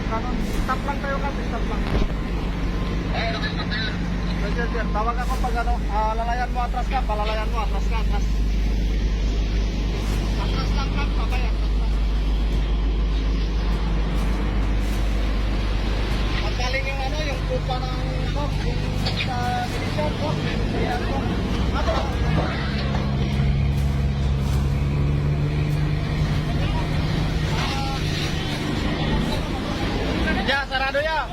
Kanon, stop lang tayo kasi, stop lang. Sir, tawag ako pag ano, lalayan mo atras ka, palalayan mo atras ka, atras. Atras lang lang, babay, atras lang. Pagkaling yung ano, yung kupa ng ano, yung sa division ko, yan ko. Atras. Ya, sarado ya.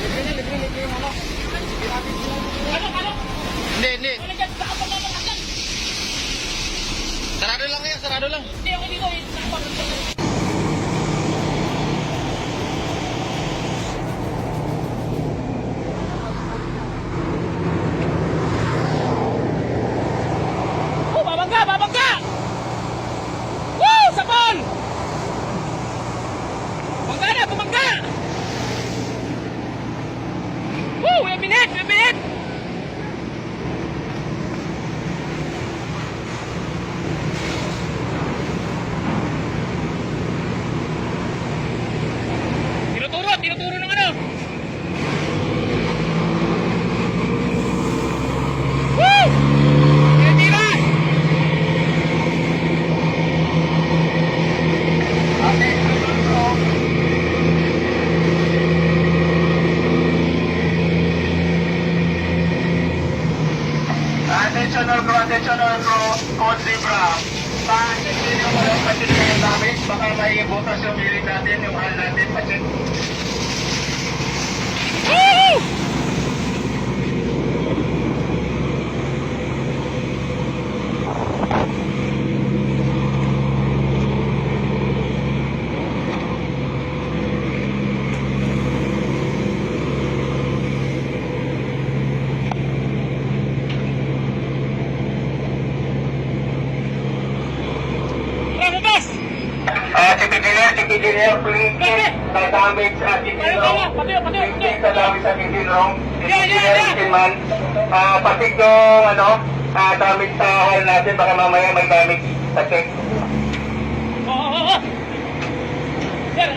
Libre yung ano. Hindi. Sarado lang yan, sarado lang. Hindi ako dito eh. Oh, babangga! Woo! Sapon! Bumangga! Woo! May minute! Tinuturo ng ano? Woo! Tira! Attention all bro, Code Zebra. Pa-check din yung walang pa-check kayo namin. Baka may butas yung bilig natin, yung mahal natin, pa-check. Woo! Engineer, please check the damage at engine room. Please check the damage at engine room. Engineer, engine man. Patik yung ano, damage sa hull natin. Baka mamaya may damage sa check. Oo. Sir,